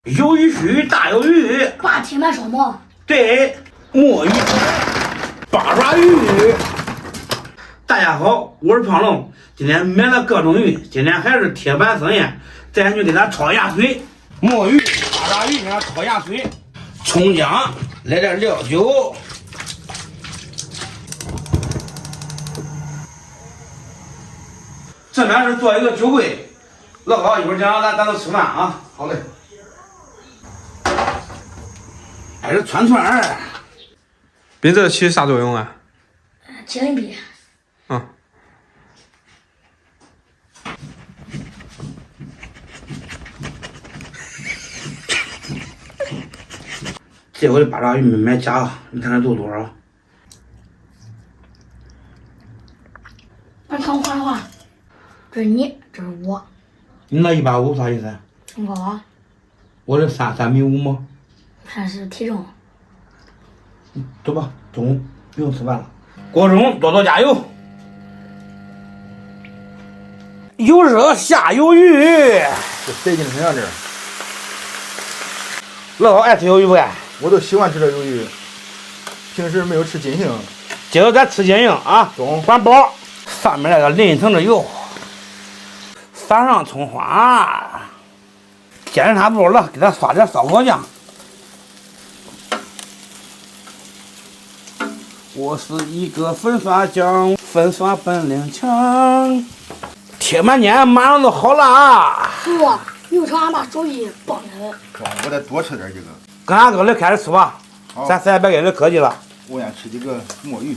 鱿鱼须大鱿鱼，爸，铁板烧吗？对，墨鱼八爪鱼。大家好，我是胖龙，今天买了各种鱼，今天还是铁板生腌，咱就给它焯下水。墨鱼、八爪鱼给它焯下水，葱姜，来点料酒。这边是做一个酒柜，老高一会儿讲咱都吃饭啊。好嘞。还是串串儿。冰这起啥作用啊？解冷逼。嗯。这回的八爪鱼没买假，你看这都多少？我看画画，这是你，这是我。你那150啥意思？身高啊？我这3.5米吗？看是体重。走吧，中午不用吃饭了。锅中多多加油。油热下鱿鱼。这带劲成样这。老高爱吃鱿鱼不爱？我都喜欢吃这鱿鱼，平时没有吃金星。今儿咱吃金星啊，中环保。上面那个淋一层的油，撒上葱花，煎的差不多了，给它刷点烧烤酱。我是一个粉刷匠，粉刷本领强。铁板煎马上就好了。叔，你瞅俺爸手艺棒的很。我得多吃点这个。跟俺哥来开始吃吧，咱也别跟人客气了。我先吃几个墨鱼。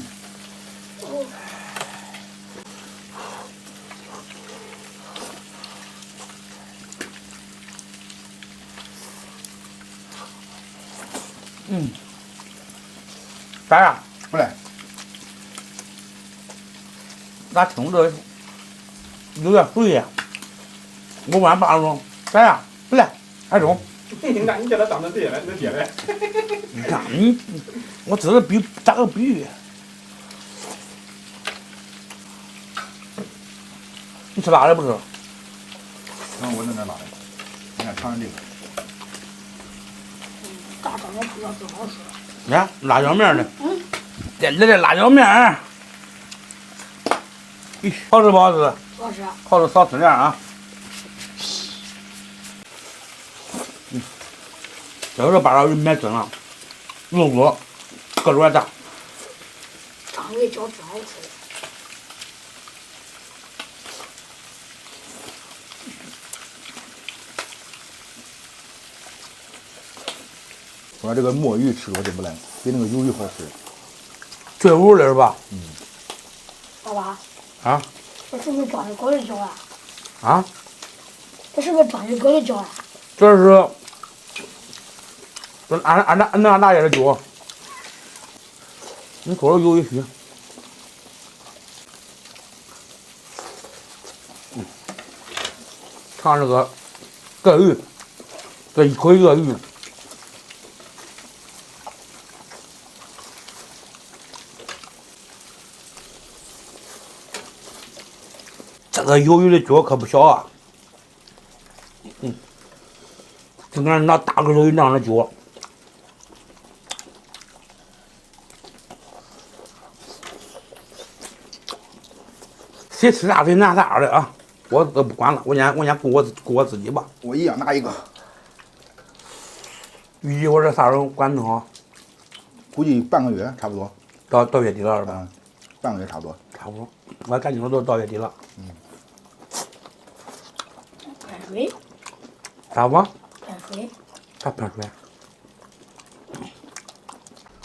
咋样？不赖。咋听着有点水？我问俺爸说咋样？不赖，还中。那你叫他当成爹了，你爹嘞？你看你，我这是打个比喻。你吃辣的不吃？我弄点辣的，你看尝尝这个。大张的不知道多好吃。你看辣椒面呢？来点辣椒面儿。咦，好吃不好吃？好吃。好吃少吃点啊。这个八爪鱼买真了，肉多，个头还大。张鱼饺真好吃。我说这个墨鱼吃着真不赖，比那个鱿鱼好吃。最味的是吧？爸爸。啊？这是不是章鱼哥的脚啊？啊？这是不是章鱼哥的脚啊？这是，这俺大爷的酒。你说的鱿鱼须。尝这个鳄鱼，这一口鳄鱼。这个鱿鱼的脚可不小啊，就跟那大个鱿鱼那样的脚。谁吃啥谁拿啥的啊，我都不管了，我先顾我自己吧。我一样拿一个。预计我这啥时候管弄好？估计半个月差不多。到月底了是吧？半个月差不多。差不多，我赶紧说都到月底了。喷水。啥不？喷水。啥喷水？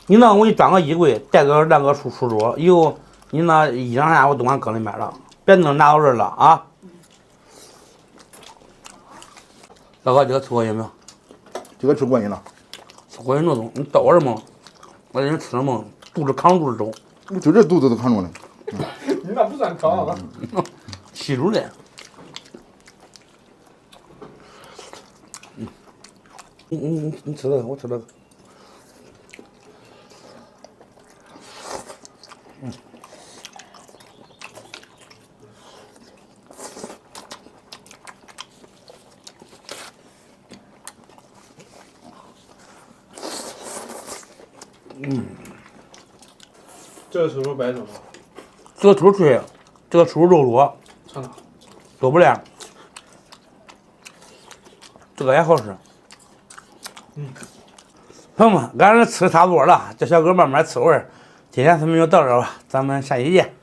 你那我给你装个衣柜，带个那个书桌，以后你那衣裳啥我都往搁里面了，别弄拿到这儿了啊。老高，这个吃过瘾没有？这个吃过瘾了。吃过瘾那种，你到我这么，我给你吃了么？肚子扛住走。就这肚子都扛住了。你那不算扛啊。吸住的。你吃这个，我吃这个。这个时候白什么？这个头脆，这个手肉多，尝尝。多不了。这个也好吃。朋友们，俺这吃差不多了，这小狗慢慢吃会儿。今天咱们就到这儿吧，咱们下期见。